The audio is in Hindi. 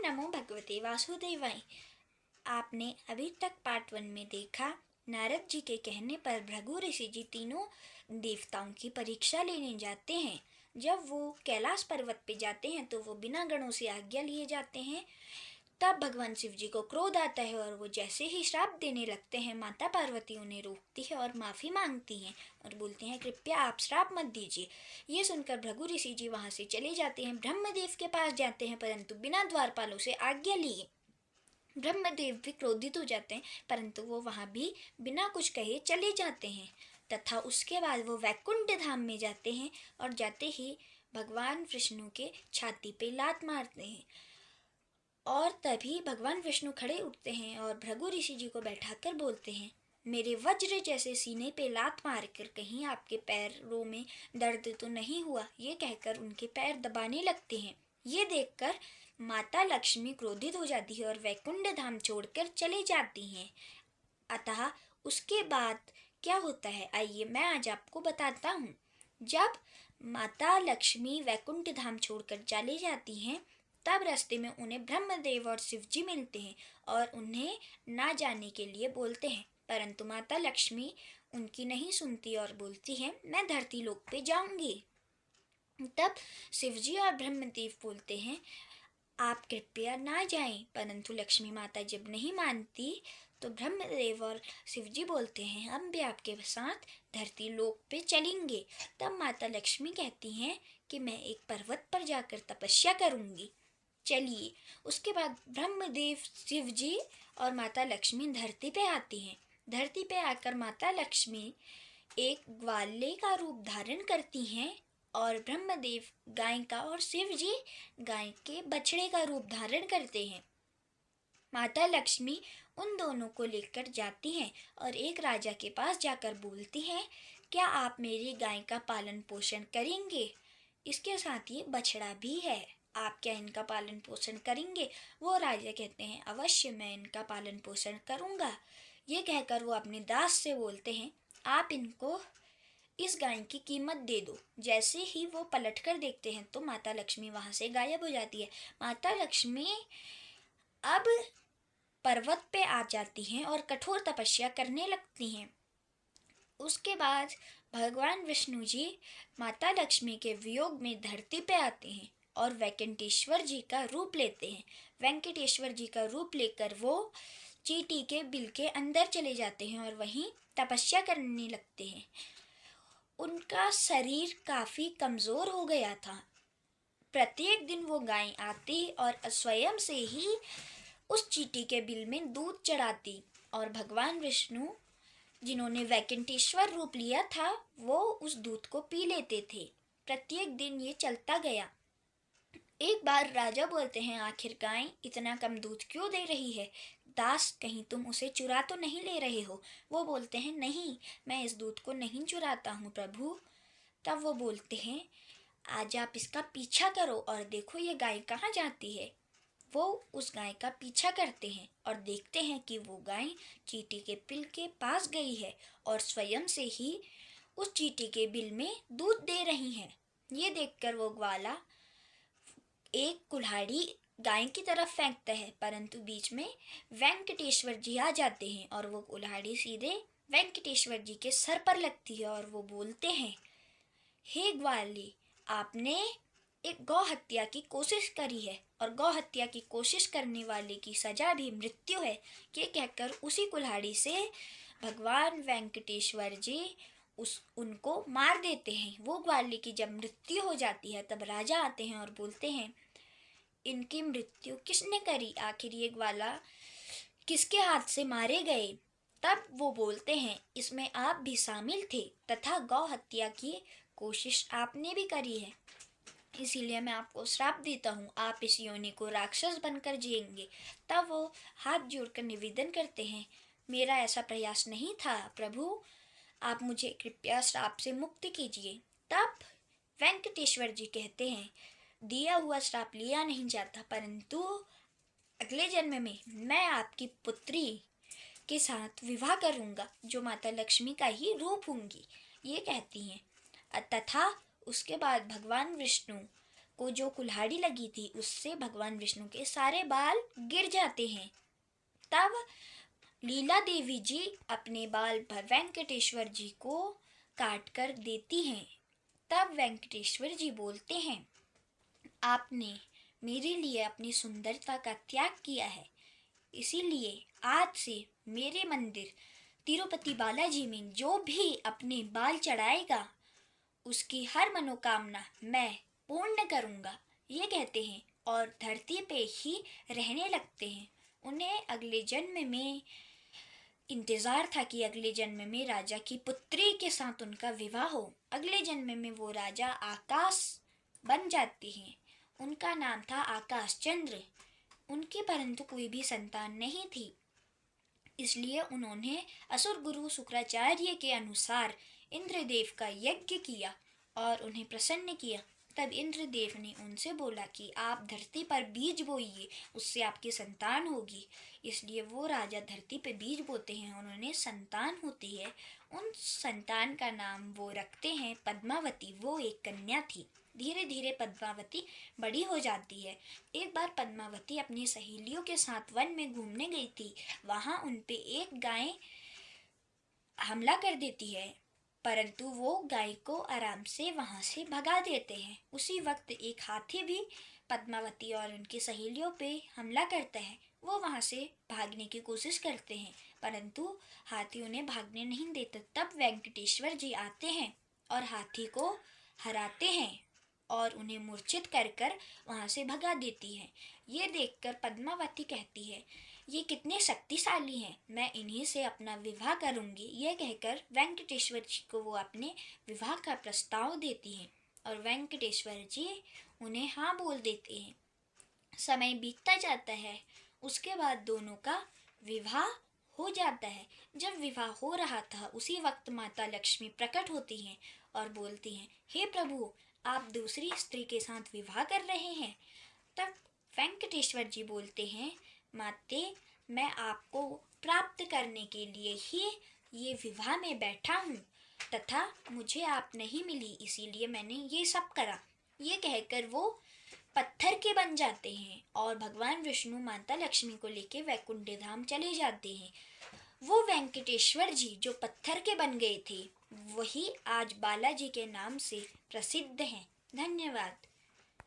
नमो भगवते वासुदेवाय। आपने अभी तक पार्ट 1 में देखा, नारद जी के कहने पर भृगु ऋषि जी तीनों देवताओं की परीक्षा लेने जाते हैं। जब वो कैलाश पर्वत पे जाते हैं तो वो बिना गणों से आज्ञा लिए जाते हैं। तब भगवान शिव जी को क्रोध आता है और वो जैसे ही श्राप देने लगते हैं, माता पार्वती उन्हें रोकती है और माफ़ी मांगती हैं और बोलते हैं कृपया आप श्राप मत दीजिए। ये सुनकर भृगु ऋषि जी वहाँ से चले जाते हैं, ब्रह्मदेव के पास जाते हैं, परंतु बिना द्वारपालों से आज्ञा लिए। ब्रह्मदेव भी क्रोधित हो जाते हैं, परंतु वो वहाँ भी बिना कुछ कहे चले जाते हैं तथा उसके बाद वो वैकुंठ धाम में जाते हैं और जाते ही भगवान विष्णु के छाती पे लात मारते हैं और तभी भगवान विष्णु खड़े उठते हैं और भृगु ऋषि जी को बैठाकर बोलते हैं, मेरे वज्र जैसे सीने पे लात मारकर कहीं आपके पैरों में दर्द तो नहीं हुआ। ये कहकर उनके पैर दबाने लगते हैं। ये देखकर माता लक्ष्मी क्रोधित हो जाती है और वैकुंठ धाम छोड़कर चले जाती हैं। अतः उसके बाद क्या होता है, आइए मैं आज आपको बताता हूँ। जब माता लक्ष्मी वैकुंठ धाम छोड़कर चली जाती हैं, तब रास्ते में उन्हें ब्रह्मदेव और शिव जी मिलते हैं और उन्हें ना जाने के लिए बोलते हैं, परंतु माता लक्ष्मी उनकी नहीं सुनती और बोलती हैं, मैं धरती लोक पे जाऊंगी। तब शिव जी और ब्रह्मदेव बोलते हैं, आप कृपया ना जाएं, परंतु लक्ष्मी माता जब नहीं मानती तो ब्रह्मदेव और शिव जी बोलते हैं, हम भी आपके साथ धरती लोक पे चलेंगे। तब माता लक्ष्मी कहती हैं कि मैं एक पर्वत पर जाकर तपस्या करूंगी, चलिए। उसके बाद ब्रह्मदेव, शिव जी और माता लक्ष्मी धरती पे आती हैं। धरती पे आकर माता लक्ष्मी एक ग्वाले का रूप धारण करती हैं और ब्रह्मदेव गाय का और शिव जी गाय के बछड़े का रूप धारण करते हैं। माता लक्ष्मी उन दोनों को लेकर जाती हैं और एक राजा के पास जाकर बोलती हैं, क्या आप मेरी गाय का पालन पोषण करेंगे? इसके साथ ये बछड़ा भी है, आप क्या इनका पालन पोषण करेंगे? वो राजा कहते हैं, अवश्य मैं इनका पालन पोषण करूँगा। ये कहकर वो अपने दास से बोलते हैं, आप इनको इस गाय की कीमत दे दो। जैसे ही वो पलट कर देखते हैं तो माता लक्ष्मी वहाँ से गायब हो जाती है। माता लक्ष्मी अब पर्वत पे आ जाती हैं और कठोर तपस्या करने लगती हैं। उसके बाद भगवान विष्णु जी माता लक्ष्मी के वियोग में धरती पे आते हैं और वेंकटेश्वर जी का रूप लेते हैं। वेंकटेश्वर जी का रूप लेकर वो चींटी के बिल के अंदर चले जाते हैं और वहीं तपस्या करने लगते हैं। उनका शरीर काफ़ी कमज़ोर हो गया था। प्रत्येक दिन वो गाय आती और स्वयं से ही उस चींटी के बिल में दूध चढ़ाती और भगवान विष्णु, जिन्होंने वैकुंठेश्वर रूप लिया था, वो उस दूध को पी लेते थे। प्रत्येक दिन ये चलता गया। एक बार राजा बोलते हैं, आखिर गाय इतना कम दूध क्यों दे रही है? दास, कहीं तुम उसे चुरा तो नहीं ले रहे हो? वो बोलते हैं, नहीं, मैं इस दूध को नहीं चुराता हूँ प्रभु। तब वो बोलते हैं, आज आप इसका पीछा करो और देखो ये गाय कहाँ जाती है। वो उस गाय का पीछा करते हैं और देखते हैं कि वो गाय चींटी के बिल के पास गई है और स्वयं से ही उस चींटी के बिल में दूध दे रही है। ये देखकर वो ग्वाला एक कुल्हाड़ी गाय की तरफ फेंकता है, परंतु बीच में वेंकटेश्वर जी आ जाते हैं और वो कुल्हाड़ी सीधे वेंकटेश्वर जी के सर पर लगती है और वो बोलते हैं, हे ग्वाले, आपने एक गौ हत्या की कोशिश करी है और गौ हत्या की कोशिश करने वाले की सजा भी मृत्यु है। ये कहकर उसी कुल्हाड़ी से भगवान वेंकटेश्वर जी उनको मार देते हैं। वो ग्वाले की जब मृत्यु हो जाती है तब राजा आते हैं और बोलते हैं, इनकी मृत्यु किसने करी? आखिर ये ग्वाला किसके हाथ से मारे गए? तब वो बोलते हैं, इसमें आप भी शामिल थे तथा गौ हत्या की कोशिश आपने भी करी है, इसीलिए मैं आपको श्राप देता हूँ, आप इस योनि को राक्षस बनकर जिएंगे। तब वो हाथ जोड़कर निवेदन करते हैं, मेरा ऐसा प्रयास नहीं था प्रभु, आप मुझे कृपया श्राप से मुक्त कीजिए। तब वेंकटेश्वर जी कहते हैं, दिया हुआ श्राप लिया नहीं जाता, परंतु अगले जन्म में मैं आपकी पुत्री के साथ विवाह करूँगा, जो माता लक्ष्मी का ही रूप होंगी। ये कहती हैं तथा उसके बाद भगवान विष्णु को जो कुल्हाड़ी लगी थी उससे भगवान विष्णु के सारे बाल गिर जाते हैं। तब लीला देवी जी अपने बाल वेंकटेश्वर जी को काट कर देती हैं। तब वेंकटेश्वर जी बोलते हैं, आपने मेरे लिए अपनी सुंदरता का त्याग किया है, इसीलिए आज से मेरे मंदिर तिरुपति बालाजी में जो भी अपने बाल चढ़ाएगा उसकी हर मनोकामना मैं पूर्ण करूँगा, ये कहते हैं और धरती पे ही रहने लगते हैं। उन्हें अगले जन्म में इंतज़ार था कि अगले जन्म में राजा की पुत्री के साथ उनका विवाह हो। अगले जन्म में वो राजा आकाश बन जाते हैं। उनका नाम था आकाश चंद्र। उनकी परंतु कोई भी संतान नहीं थी, इसलिए उन्होंने असुर गुरु शुक्राचार्य के अनुसार इंद्रदेव का यज्ञ किया और उन्हें प्रसन्न किया। तब इंद्रदेव ने उनसे बोला कि आप धरती पर बीज बोइए, उससे आपकी संतान होगी। इसलिए वो राजा धरती पे बीज बोते हैं, उन्होंने संतान होती है। उन संतान का नाम वो रखते हैं पद्मावती। वो एक कन्या थी। धीरे धीरे पद्मावती बड़ी हो जाती है। एक बार पद्मावती अपनी सहेलियों के साथ वन में घूमने गई थी। वहाँ उन पे एक गाय हमला कर देती है, परंतु वो गाय को आराम से वहाँ से भगा देते हैं। उसी वक्त एक हाथी भी पद्मावती और उनकी सहेलियों पे हमला करता है। वो वहाँ से भागने की कोशिश करते हैं, परंतु हाथी उन्हें भागने नहीं देता। तब वेंकटेश्वर जी आते हैं और हाथी को हराते हैं और उन्हें मूर्छित कर कर वहाँ से भगा देती है। ये देखकर पद्मावती कहती है, ये कितने शक्तिशाली हैं, मैं इन्हीं से अपना विवाह करूंगी। ये कहकर वेंकटेश्वर जी को वो अपने विवाह का प्रस्ताव देती हैं और वेंकटेश्वर जी उन्हें हाँ बोल देते हैं। समय बीतता जाता है। उसके बाद दोनों का विवाह हो जाता है। जब विवाह हो रहा था उसी वक्त माता लक्ष्मी प्रकट होती हैं और बोलती हैं, हे प्रभु, आप दूसरी स्त्री के साथ विवाह कर रहे हैं। तब वेंकटेश्वर जी बोलते हैं, माते, मैं आपको प्राप्त करने के लिए ही ये विवाह में बैठा हूँ तथा मुझे आप नहीं मिली, इसीलिए मैंने ये सब करा। ये कहकर वो पत्थर के बन जाते हैं और भगवान विष्णु माता लक्ष्मी को लेके वैकुंठ धाम चले जाते हैं। वो वेंकटेश्वर जी जो पत्थर के बन गए थे वही आज बालाजी के नाम से प्रसिद्ध हैं। धन्यवाद।